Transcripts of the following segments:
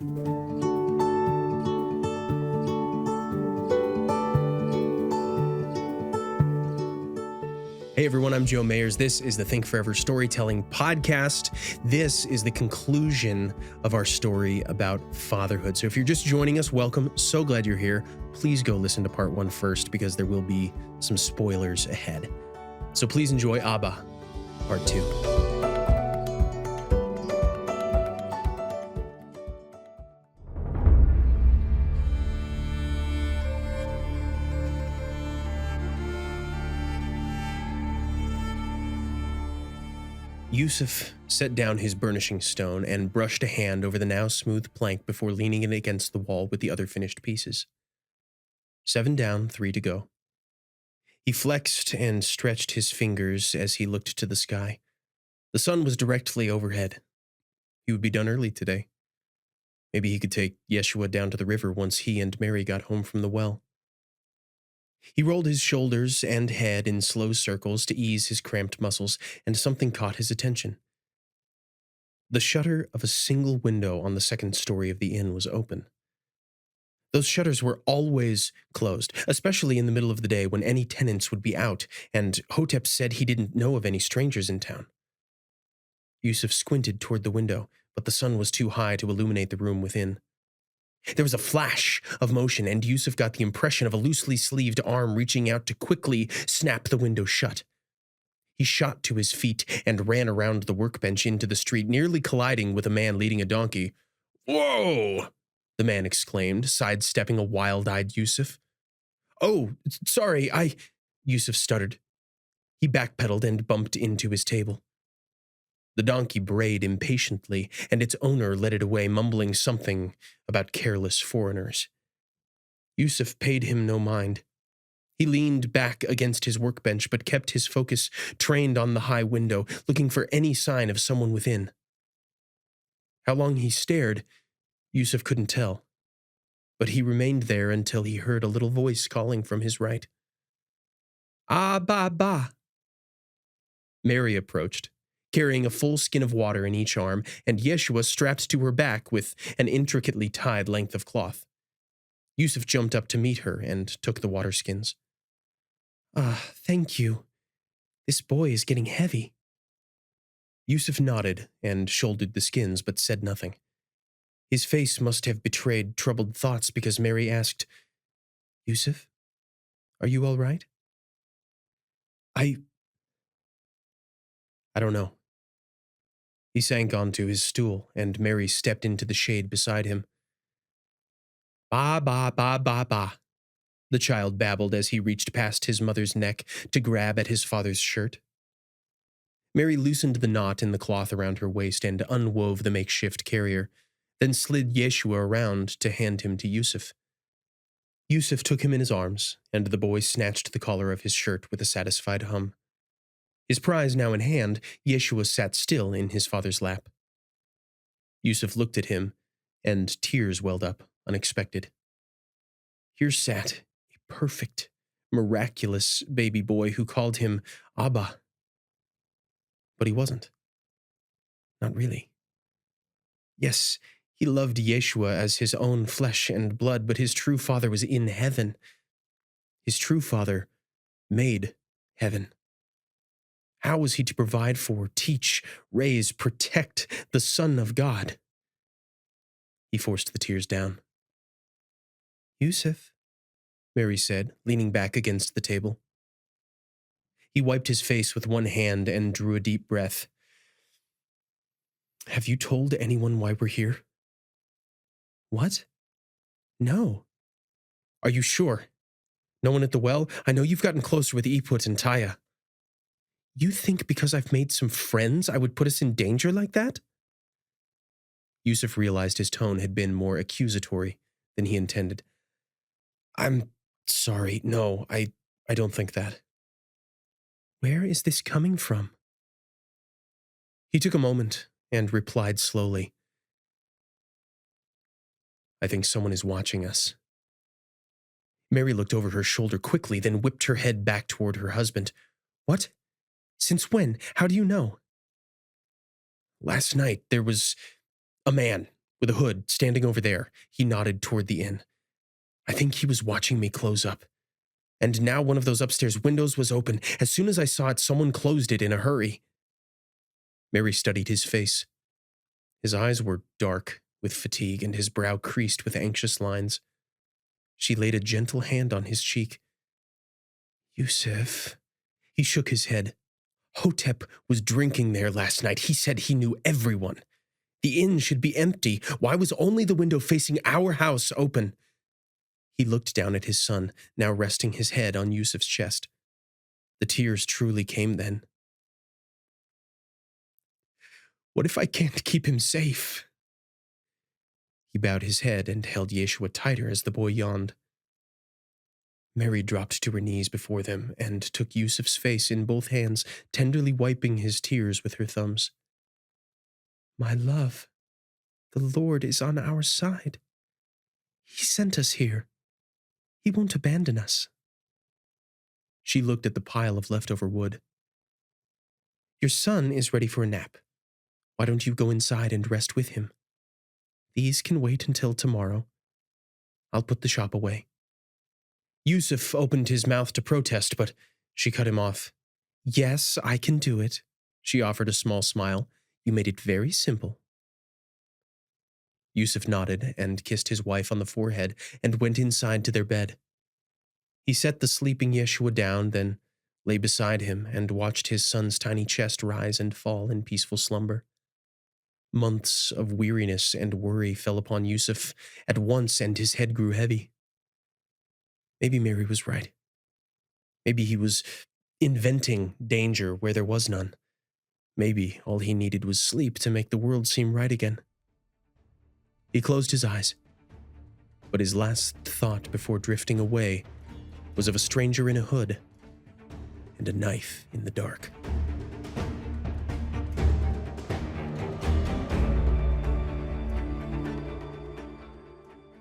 Hey everyone, I'm Joe Mayers. This is the Think Forever Storytelling Podcast. This is the conclusion of our story about fatherhood. So if you're just joining us, welcome. So glad you're here. Please go listen to part 1 first because there will be some spoilers ahead. So please enjoy Abba, part 2. Yusuf set down his burnishing stone and brushed a hand over the now smooth plank before leaning it against the wall with the other finished pieces. 7 down, 3 to go. He flexed and stretched his fingers as he looked to the sky. The sun was directly overhead. He would be done early today. Maybe he could take Yeshua down to the river once he and Mary got home from the well. He rolled his shoulders and head in slow circles to ease his cramped muscles, and something caught his attention. The shutter of a single window on the second story of the inn was open. Those shutters were always closed, especially in the middle of the day when any tenants would be out, and Hotep said he didn't know of any strangers in town. Yusuf squinted toward the window, but the sun was too high to illuminate the room within. There was a flash of motion, and Yusuf got the impression of a loosely sleeved arm reaching out to quickly snap the window shut. He shot to his feet and ran around the workbench into the street, nearly colliding with a man leading a donkey. "Whoa!" the man exclaimed, sidestepping a wild-eyed Yusuf. "Oh, sorry, Yusuf stuttered. He backpedaled and bumped into his table. The donkey brayed impatiently, and its owner led it away, mumbling something about careless foreigners. Yusuf paid him no mind. He leaned back against his workbench, but kept his focus trained on the high window, looking for any sign of someone within. How long he stared, Yusuf couldn't tell, but he remained there until he heard a little voice calling from his right. "Abba." Mary approached, carrying a full skin of water in each arm, and Yeshua strapped to her back with an intricately tied length of cloth. Yusuf jumped up to meet her and took the water skins. Thank you. This boy is getting heavy." Yusuf nodded and shouldered the skins, but said nothing. His face must have betrayed troubled thoughts because Mary asked, "Yusuf, are you all right?" I don't know." He sank onto his stool, and Mary stepped into the shade beside him. "Ba, ba, ba, ba, ba," the child babbled as he reached past his mother's neck to grab at his father's shirt. Mary loosened the knot in the cloth around her waist and unwove the makeshift carrier, then slid Yeshua around to hand him to Yusuf. Yusuf took him in his arms, and the boy snatched the collar of his shirt with a satisfied hum. His prize now in hand, Yeshua sat still in his father's lap. Yusuf looked at him, and tears welled up, unexpected. Here sat a perfect, miraculous baby boy who called him Abba. But he wasn't. Not really. Yes, he loved Yeshua as his own flesh and blood, but his true father was in heaven. His true father made heaven. How was he to provide for, teach, raise, protect the Son of God? He forced the tears down. "Yusuf," Mary said, leaning back against the table. He wiped his face with one hand and drew a deep breath. "Have you told anyone why we're here?" "What? No." "Are you sure? No one at the well? I know you've gotten closer with Iput and Taya." "You think because I've made some friends I would put us in danger like that?" Yusuf realized his tone had been more accusatory than he intended. "I'm sorry. No, I don't think that." "Where is this coming from?" He took a moment and replied slowly. "I think someone is watching us." Mary looked over her shoulder quickly, then whipped her head back toward her husband. "What? Since when? How do you know?" "Last night, there was a man with a hood standing over there. He nodded toward the inn. I think he was watching me close up. And now one of those upstairs windows was open. As soon as I saw it, someone closed it in a hurry. Mary studied his face. His eyes were dark with fatigue and his brow creased with anxious lines. She laid a gentle hand on his cheek. Yusuf. He shook his head. Hotep was drinking there last night. He said he knew everyone. The inn should be empty. Why was only the window facing our house open? He looked down at his son, now resting his head on Yusuf's chest. The tears truly came then. What if I can't keep him safe? He bowed his head and held Yeshua tighter as the boy yawned. Mary dropped to her knees before them and took Yusuf's face in both hands, tenderly wiping his tears with her thumbs. My love, the Lord is on our side. He sent us here. He won't abandon us. She looked at the pile of leftover wood. Your son is ready for a nap. Why don't you go inside and rest with him? These can wait until tomorrow. I'll put the shop away. Yusuf opened his mouth to protest, but she cut him off. Yes, I can do it. She offered a small smile. You made it very simple. Yusuf nodded and kissed his wife on the forehead and went inside to their bed. He set the sleeping Yeshua down, then lay beside him and watched his son's tiny chest rise and fall in peaceful slumber. Months of weariness and worry fell upon Yusuf at once, and his head grew heavy. Maybe Mary was right. Maybe he was inventing danger where there was none. Maybe all he needed was sleep to make the world seem right again. He closed his eyes, but his last thought before drifting away was of a stranger in a hood and a knife in the dark.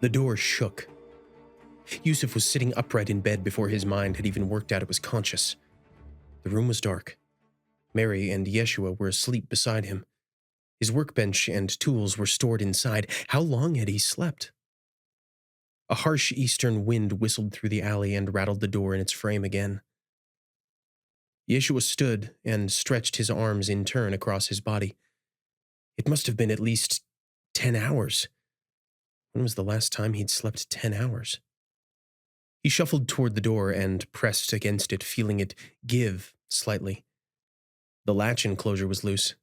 The door shook. Yusuf was sitting upright in bed before his mind had even worked out it was conscious. The room was dark. Mary and Yeshua were asleep beside him. His workbench and tools were stored inside. How long had he slept? A harsh eastern wind whistled through the alley and rattled the door in its frame again. Yeshua stood and stretched his arms in turn across his body. It must have been at least 10 hours. When was the last time he'd slept 10 hours? He shuffled toward the door and pressed against it, feeling it give slightly. The latch enclosure was loose.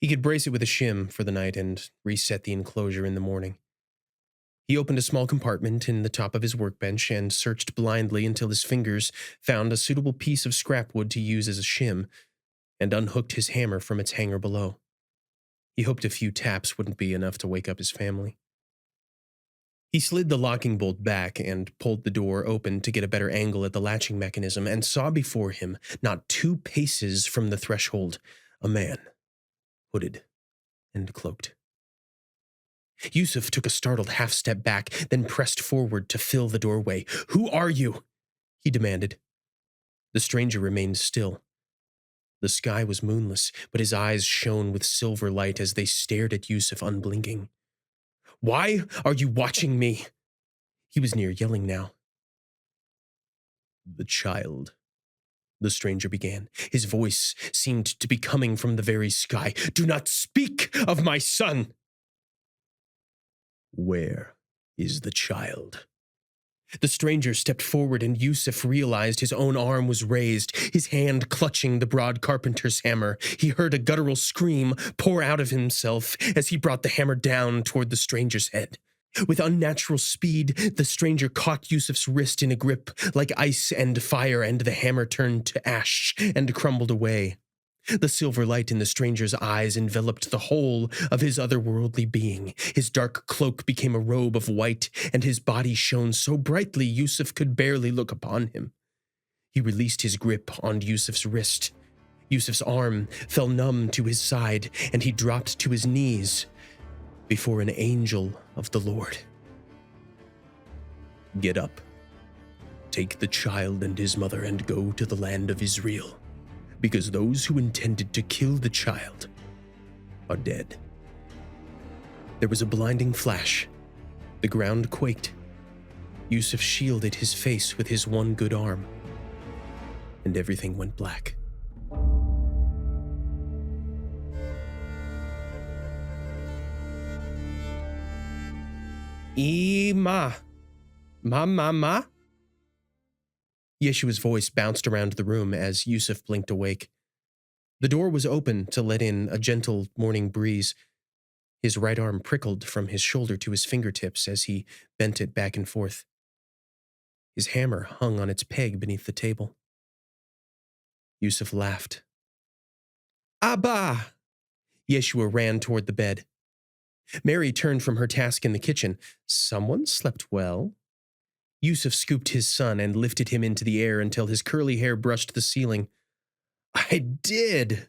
He could brace it with a shim for the night and reset the enclosure in the morning. He opened a small compartment in the top of his workbench and searched blindly until his fingers found a suitable piece of scrap wood to use as a shim, and unhooked his hammer from its hanger below. He hoped a few taps wouldn't be enough to wake up his family. He slid the locking bolt back and pulled the door open to get a better angle at the latching mechanism, and saw before him, not 2 paces from the threshold, a man, hooded and cloaked. Yusuf took a startled half-step back, then pressed forward to fill the doorway. "Who are you?" he demanded. The stranger remained still. The sky was moonless, but his eyes shone with silver light as they stared at Yusuf unblinking. "Why are you watching me?" He was near yelling now. "The child," the stranger began. His voice seemed to be coming from the very sky. "Do not speak of my son!" "Where is the child?" The stranger stepped forward, and Yusuf realized his own arm was raised, his hand clutching the broad carpenter's hammer. He heard a guttural scream pour out of himself as he brought the hammer down toward the stranger's head. With unnatural speed, the stranger caught Yusuf's wrist in a grip like ice and fire, and the hammer turned to ash and crumbled away. The silver light in the stranger's eyes enveloped the whole of his otherworldly being. His dark cloak became a robe of white, and his body shone so brightly Yusuf could barely look upon him. He released his grip on Yusuf's wrist. Yusuf's arm fell numb to his side, and he dropped to his knees before an angel of the Lord. "Get up. Take the child and his mother and go to the land of Israel, because those who intended to kill the child are dead." There was a blinding flash. The ground quaked. Yusuf shielded his face with his one good arm, and everything went black. Ma. Ma. Yeshua's voice bounced around the room as Yusuf blinked awake. The door was open to let in a gentle morning breeze. His right arm prickled from his shoulder to his fingertips as he bent it back and forth. His hammer hung on its peg beneath the table. Yusuf laughed. Abba! Yeshua ran toward the bed. Mary turned from her task in the kitchen. Someone slept well. Yusuf scooped his son and lifted him into the air until his curly hair brushed the ceiling. I did!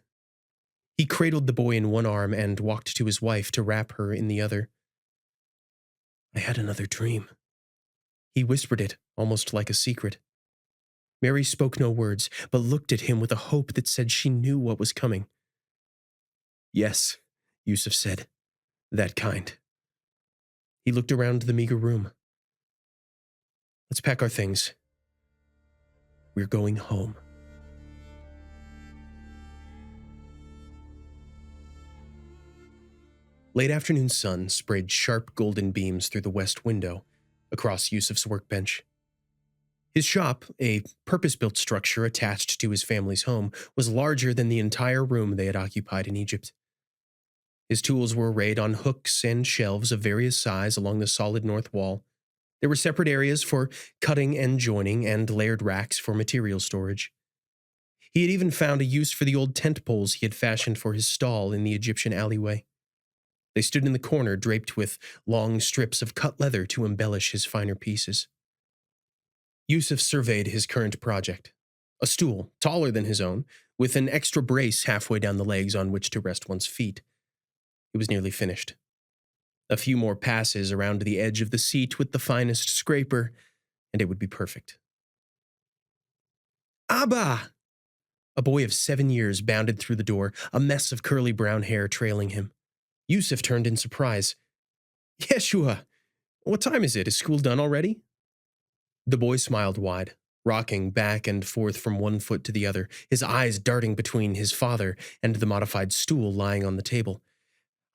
He cradled the boy in one arm and walked to his wife to wrap her in the other. I had another dream. He whispered it, almost like a secret. Mary spoke no words, but looked at him with a hope that said she knew what was coming. Yes, Yusuf said. That kind. He looked around the meager room. Let's pack our things. We're going home. Late afternoon sun sprayed sharp golden beams through the west window across Yusuf's workbench. His shop, a purpose-built structure attached to his family's home, was larger than the entire room they had occupied in Egypt. His tools were arrayed on hooks and shelves of various size along the solid north wall. There were separate areas for cutting and joining and layered racks for material storage. He had even found a use for the old tent poles he had fashioned for his stall in the Egyptian alleyway. They stood in the corner draped with long strips of cut leather to embellish his finer pieces. Yusuf surveyed his current project, a stool taller than his own, with an extra brace halfway down the legs on which to rest one's feet. It was nearly finished. A few more passes around the edge of the seat with the finest scraper, and it would be perfect. Abba! A boy of 7 years bounded through the door, a mess of curly brown hair trailing him. Yusuf turned in surprise. Yeshua! What time is it? Is school done already? The boy smiled wide, rocking back and forth from one foot to the other, his eyes darting between his father and the modified stool lying on the table.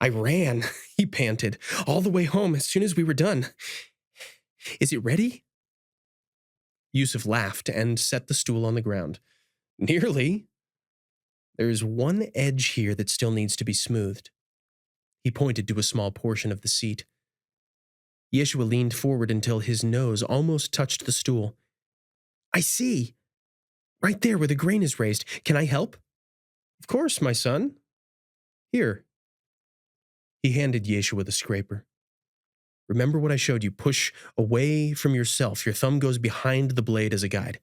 I ran, he panted, all the way home as soon as we were done. Is it ready? Yusuf laughed and set the stool on the ground. Nearly. There's one edge here that still needs to be smoothed. He pointed to a small portion of the seat. Yeshua leaned forward until his nose almost touched the stool. I see. Right there where the grain is raised. Can I help? Of course, my son. Here. He handed Yeshua the scraper. Remember what I showed you. Push away from yourself. Your thumb goes behind the blade as a guide.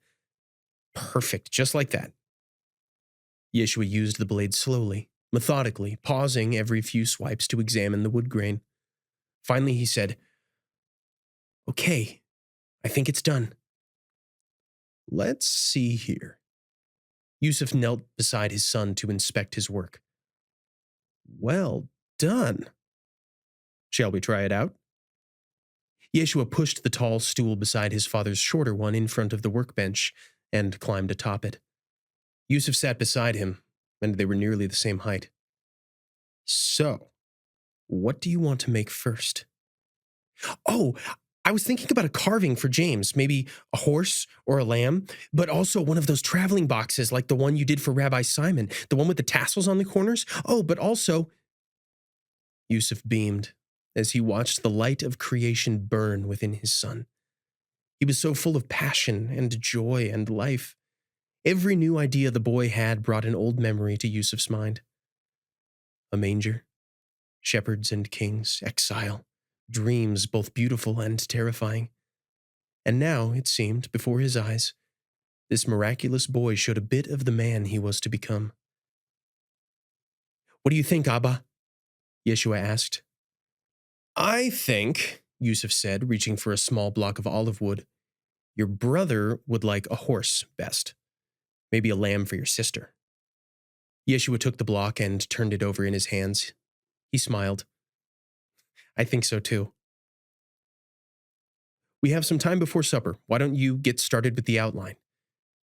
Perfect, just like that. Yeshua used the blade slowly, methodically, pausing every few swipes to examine the wood grain. Finally, he said, Okay, I think it's done. Let's see here. Yusuf knelt beside his son to inspect his work. Well done. Shall we try it out? Yeshua pushed the tall stool beside his father's shorter one in front of the workbench and climbed atop it. Yusuf sat beside him, and they were nearly the same height. So, what do you want to make first? Oh, I was thinking about a carving for James, maybe a horse or a lamb, but also one of those traveling boxes like the one you did for Rabbi Simon, the one with the tassels on the corners. Oh, but also... Yusuf beamed as he watched the light of creation burn within his son. He was so full of passion and joy and life. Every new idea the boy had brought an old memory to Yusuf's mind. A manger, shepherds and kings, exile, dreams both beautiful and terrifying. And now, it seemed, before his eyes, this miraculous boy showed a bit of the man he was to become. What do you think, Abba? Yeshua asked. I think, Yusuf said, reaching for a small block of olive wood, your brother would like a horse best. Maybe a lamb for your sister. Yeshua took the block and turned it over in his hands. He smiled. I think so too. We have some time before supper. Why don't you get started with the outline?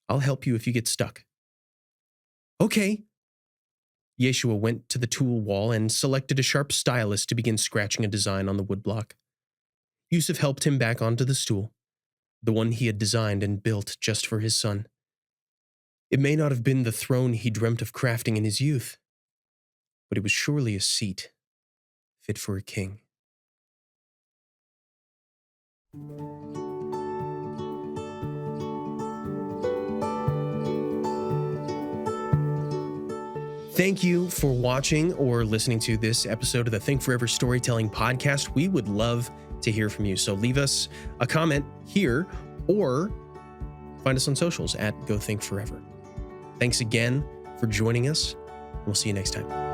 I'll help you if you get stuck. Okay. Yeshua went to the tool wall and selected a sharp stylus to begin scratching a design on the woodblock. Yusuf helped him back onto the stool, the one he had designed and built just for his son. It may not have been the throne he dreamt of crafting in his youth, but it was surely a seat fit for a king. Thank you for watching or listening to this episode of the Think Forever Storytelling Podcast. We would love to hear from you. So leave us a comment here or find us on socials at Go Think Forever. Thanks again for joining us. We'll see you next time.